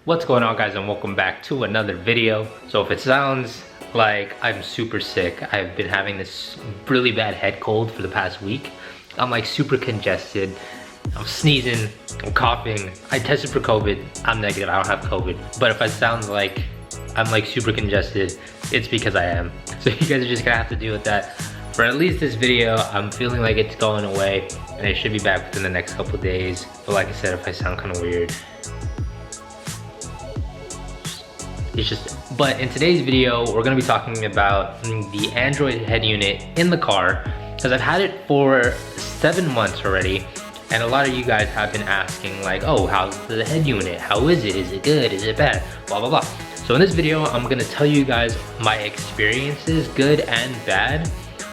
What's going on, guys, and welcome back to another video. So if it sounds like I'm super sick, I've been having this really bad head cold for the past week. I'm like super congested, I'm sneezing, I'm coughing. I tested for COVID, I'm negative, I don't have COVID. But if I sound like I'm like super congested, it's because I am. So you guys are just gonna have to deal with that for at least this video. I'm feeling like it's going away and it should be back within the next couple days. But like I said, if I sound kind of weird, it's just, but in today's video, we're gonna be talking about the Android head unit in the car, because I've had it for 7 months already, and a lot of you guys have been asking like, oh, how's the head unit? How is it? Is it good? Is it bad? Blah, blah, blah. So in this video, I'm gonna tell you guys my experiences, good and bad,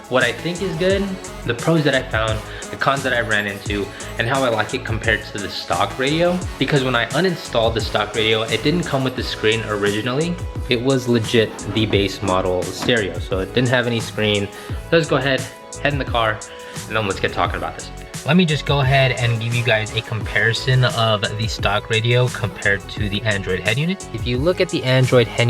what I think is good, the pros that I found, the cons that I ran into, and how I like it compared to the stock radio. Because when I uninstalled the stock radio, it didn't come with the screen originally. It was legit the base model stereo, so it didn't have any screen. Let's go ahead, head in the car, and then let's get talking about this. Let me just go ahead and give you guys a comparison of the stock radio compared to the Android head unit. If you look at the Android head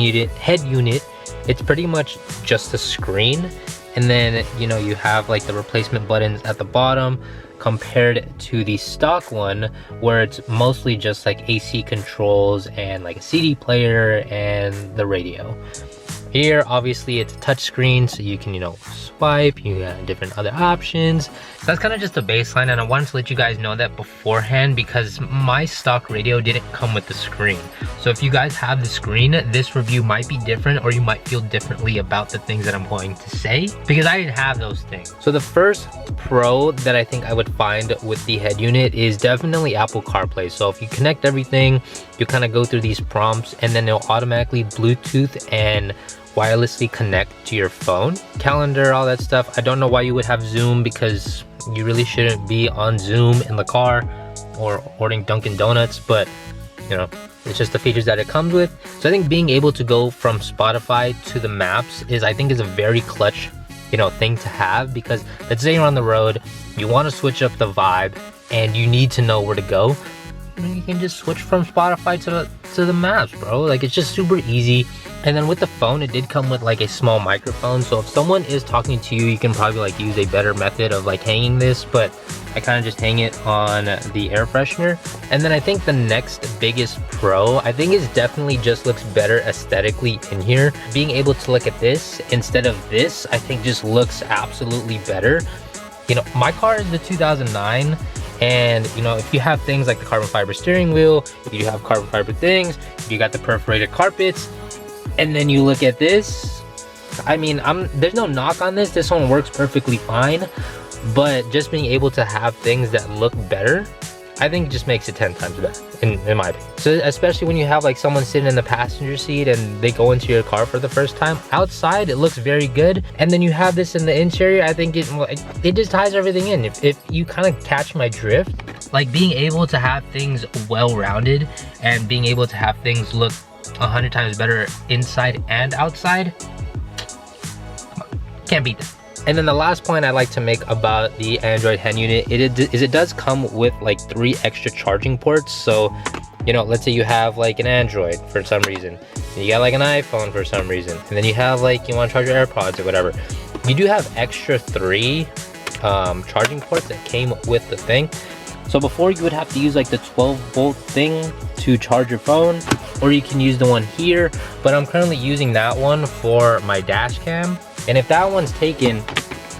unit, it's pretty much just a screen. And then, you know, you have like the replacement buttons at the bottom compared to the stock one, where it's mostly just like AC controls and like a CD player and the radio. Here, obviously, it's a touch screen, so you can, you know, swipe, you got different other options. That's kind of just a baseline, and I wanted to let you guys know that beforehand because my stock radio didn't come with the screen. So if you guys have the screen, this review might be different, or you might feel differently about the things that I'm going to say, because I didn't have those things. So the first pro that I think I would find with the head unit is definitely Apple CarPlay. So if you connect everything, you kind of go through these prompts, and then it'll automatically Bluetooth and wirelessly connect to your phone, calendar, all that stuff. I don't know why you would have Zoom, because you really shouldn't be on Zoom in the car or ordering Dunkin' Donuts, but you know, it's just the features that it comes with. So I think being able to go from Spotify to the maps is, I think, is a very clutch, you know, thing to have, because let's say you're on the road, you want to switch up the vibe and you need to know where to go, you can just switch from Spotify to the maps, bro. Like, it's just super easy. And then with the phone, it did come with like a small microphone, so if someone is talking to you, you can probably like use a better method of like hanging this, but I kind of just hang it on the air freshener. And then I think the next biggest pro, I think, is definitely just looks better aesthetically in here. Being able to look at this instead of this, I think just looks absolutely better. You know, my car is the 2009, and you know, if you have things like the carbon fiber steering wheel, you have carbon fiber things, you got the perforated carpets, and then you look at this, I mean, there's no knock on this one works perfectly fine, but just being able to have things that look better, I think just makes it 10 times better, in my opinion. So especially when you have like someone sitting in the passenger seat and they go into your car for the first time, outside it looks very good, and then you have this in the interior, I think it just ties everything in. If you kind of catch my drift, like being able to have things well-rounded and being able to have things look 100 times better inside and outside, can't beat that. And then the last point I like to make about the Android head unit is it does come with like 3 extra charging ports. So, you know, let's say you have like an Android for some reason, you got like an iPhone for some reason, and then you have like, you want to charge your AirPods or whatever, you do have extra 3 charging ports that came with the thing. So before, you would have to use like the 12-volt thing to charge your phone, or you can use the one here, but I'm currently using that one for my dash cam. And if that one's taken,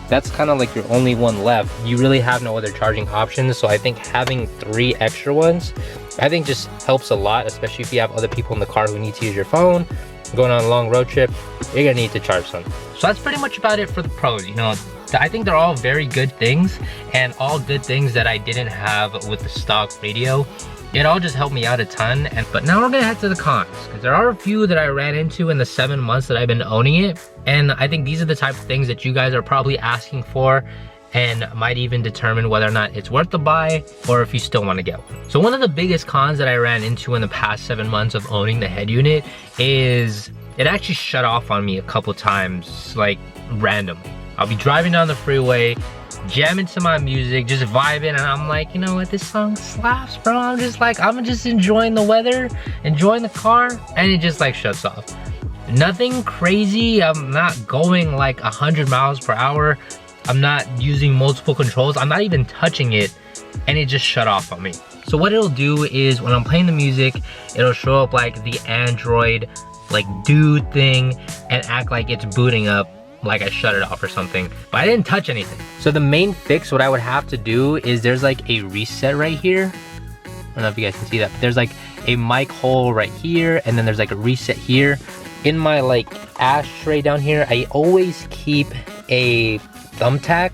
that's kind of like your only one left. You really have no other charging options. So I think having 3 extra ones, I think just helps a lot, especially if you have other people in the car who need to use your phone. Going on a long road trip, you're gonna need to charge some. So that's pretty much about it for the pros. You know, I think they're all very good things, and all good things that I didn't have with the stock radio. It all just helped me out a ton. But now we're gonna head to the cons, because there are a few that I ran into in the 7 months that I've been owning it, and I think these are the type of things that you guys are probably asking for and might even determine whether or not it's worth the buy or if you still want to get one. So one of the biggest cons that I ran into in the past 7 months of owning the head unit is it actually shut off on me a couple times, like randomly. I'll be driving down the freeway, jamming to my music, just vibing, and I'm like, you know what, this song slaps, bro. I'm just enjoying the weather, enjoying the car, and it just like shuts off. Nothing crazy. I'm not going like 100 miles per hour. I'm not using multiple controls. I'm not even touching it, and it just shut off on me. So what it'll do is when I'm playing the music, it'll show up like the Android like dude thing and act like it's booting up, like I shut it off or something, but I didn't touch anything. So the main fix, what I would have to do is there's like a reset right here. I don't know if you guys can see that, but there's like a mic hole right here, and then there's like a reset here. In my like ashtray down here, I always keep a thumbtack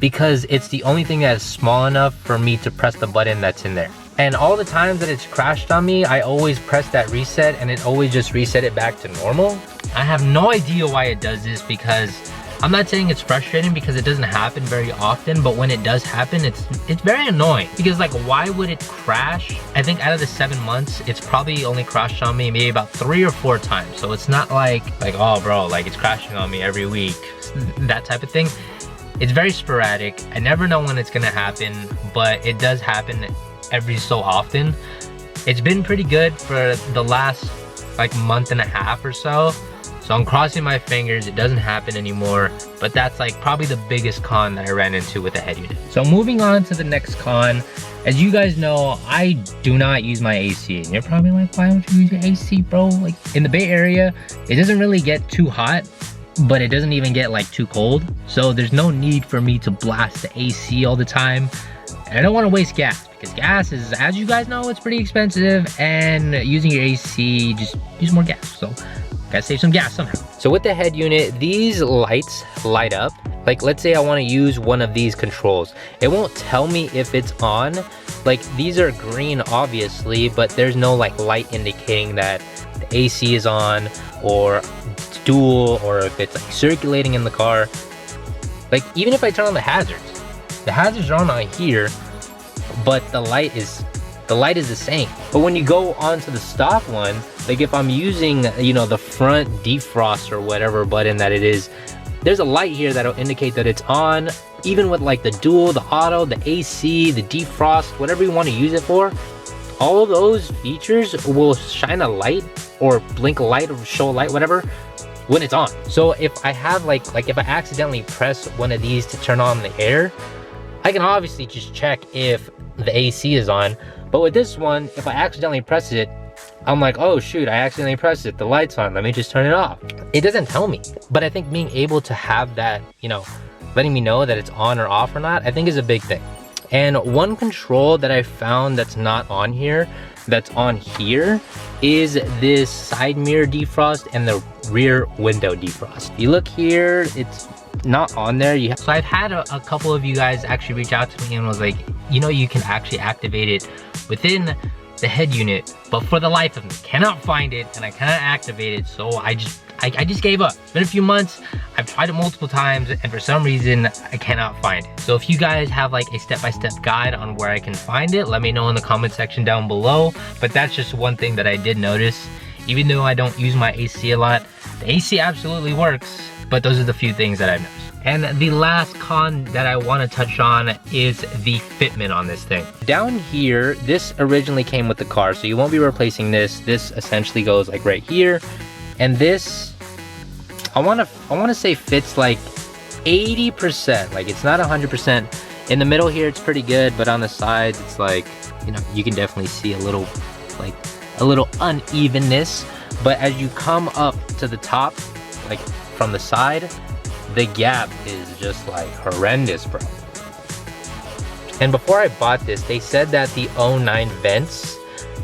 because it's the only thing that is small enough for me to press the button that's in there. And all the times that it's crashed on me, I always press that reset and it always just reset it back to normal. I have no idea why it does this, because I'm not saying it's frustrating because it doesn't happen very often, but when it does happen, it's very annoying. Because like, why would it crash? I think out of the 7 months, it's probably only crashed on me maybe about 3 or 4 times. So it's not like, oh bro, like it's crashing on me every week, that type of thing. It's very sporadic. I never know when it's gonna happen, but it does happen every so often. It's been pretty good for the last like month and a half or so. So I'm crossing my fingers it doesn't happen anymore, but that's like probably the biggest con that I ran into with the head unit. So moving on to the next con, as you guys know, I do not use my AC. And you're probably like, why don't you use your AC, bro? Like in the Bay Area, it doesn't really get too hot, but it doesn't even get like too cold. So there's no need for me to blast the AC all the time. And I don't want to waste gas, because gas is, as you guys know, it's pretty expensive, and using your AC, just use more gas. So gotta save some gas somehow. So with the head unit, these lights light up. Like let's say I want to use one of these controls. It won't tell me if it's on. Like these are green obviously, but there's no like light indicating that the AC is on, or it's dual, or if it's like circulating in the car. Like even if I turn on the hazards are on here, but the light is the same. But when you go onto the stock one, like if I'm using, you know, the front defrost or whatever button that it is, there's a light here that'll indicate that it's on. Even with like the dual, the auto, the AC, the defrost, whatever you want to use it for, all of those features will shine a light or blink a light or show a light, whatever, when it's on. So if I have like if I accidentally press one of these to turn on the air, I can obviously just check if the AC is on. But with this one, if I accidentally press it, I'm like, oh shoot, I accidentally pressed it, the light's on, let me just turn it off. It doesn't tell me. But I think being able to have that, you know, letting me know that it's on or off or not, I think is a big thing. And one control that I found that's not on here, that's on here, is this side mirror defrost and the rear window defrost. You look here, it's not on there. So I've had a couple of you guys actually reach out to me and was like, you know, you can actually activate it within the head unit, but for the life of me, cannot find it and I cannot activate it. So I just gave up. It's been a few months. I've tried it multiple times, and for some reason I cannot find it. So if you guys have like a step-by-step guide on where I can find it, let me know in the comment section down below. But that's just one thing that I did notice. Even though I don't use my AC a lot, the AC absolutely works, but those are the few things that I've noticed. And the last con that I want to touch on is the fitment on this thing. Down here, this originally came with the car, so you won't be replacing this. This essentially goes like right here, and this, I want to say fits like 80%. Like it's not 100%. In the middle here, it's pretty good, but on the sides, it's like, you know, you can definitely see a little unevenness. But as you come up to the top, like from the side, the gap is just like horrendous, bro. And before I bought this, they said that the 09 vents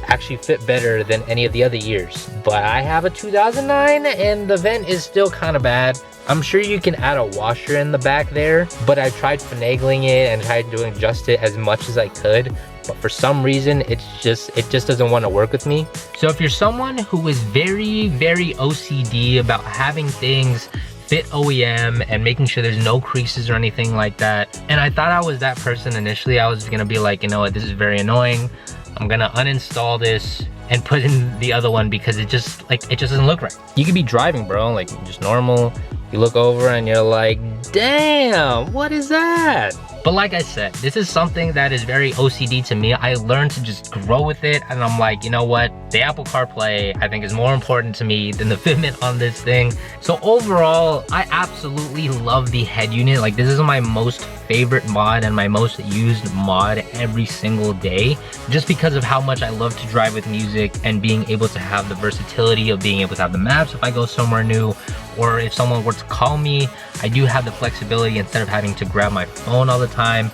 actually fit better than any of the other years. But I have a 2009 and the vent is still kind of bad. I'm sure you can add a washer in the back there, but I tried finagling it and tried to adjust it as much as I could. But for some reason, it just doesn't want to work with me. So if you're someone who is very, very OCD about having things fit OEM and making sure there's no creases or anything like that, and I thought I was that person initially, I was gonna be like, you know what, this is very annoying, I'm gonna uninstall this and put in the other one because it just doesn't look right. You could be driving, bro, like just normal, You look over and you're like, damn, what is that? But like I said, this is something that is very OCD to me. I learned to just grow with it, and I'm like, you know what? The Apple CarPlay, I think, is more important to me than the fitment on this thing. So overall, I absolutely love the head unit. Like, this is my most favorite mod and my most used mod every single day, just because of how much I love to drive with music and being able to have the versatility of being able to have the maps if I go somewhere new, or if someone were to call me, I do have the flexibility instead of having to grab my phone all the time.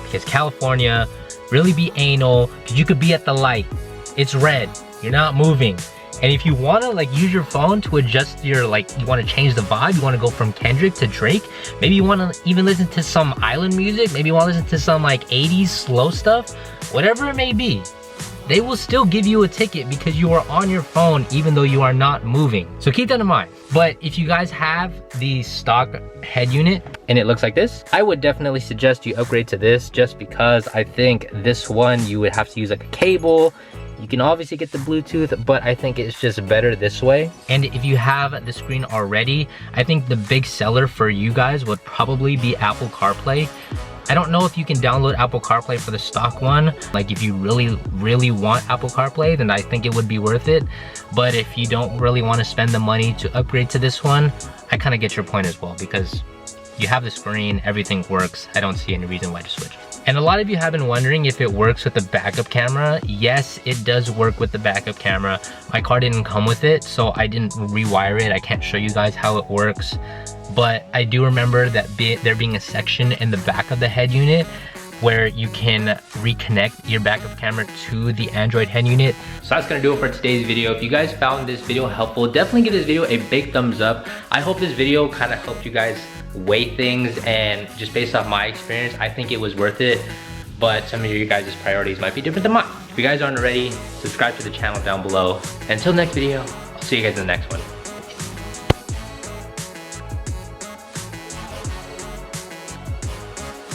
Because California, really be anal, because you could be at the light, it's red, you're not moving. And if you want to like use your phone to adjust your, like, you want to change the vibe, you want to go from Kendrick to Drake, maybe you want to even listen to some island music, maybe you want to listen to some like 80s slow stuff, whatever it may be, they will still give you a ticket because you are on your phone even though you are not moving. So keep that in mind. But if you guys have the stock head unit and it looks like this, I would definitely suggest you upgrade to this, just because I think this one you would have to use like a cable. You can obviously get the Bluetooth, but I think it's just better this way. And if you have the screen already, I think the big seller for you guys would probably be Apple CarPlay. I don't know if you can download Apple CarPlay for the stock one. Like, if you really want Apple CarPlay, then I think it would be worth it. But if you don't really want to spend the money to upgrade to this one, I kind of get your point as well, because you have the screen, everything works. I don't see any reason why to switch. And a lot of you have been wondering if it works with the backup camera. Yes, it does work with the backup camera. My car didn't come with it, so I didn't rewire it. I can't show you guys how it works. But I do remember that there being a section in the back of the head unit where you can reconnect your backup camera to the Android head unit. So that's gonna do it for today's video. If you guys found this video helpful, definitely give this video a big thumbs up. I hope this video kind of helped you guys weigh things, and just based off my experience, I think it was worth it. But some of you guys' priorities might be different than mine. If you guys aren't already, subscribe to the channel down below. Until next video, I'll see you guys in the next one.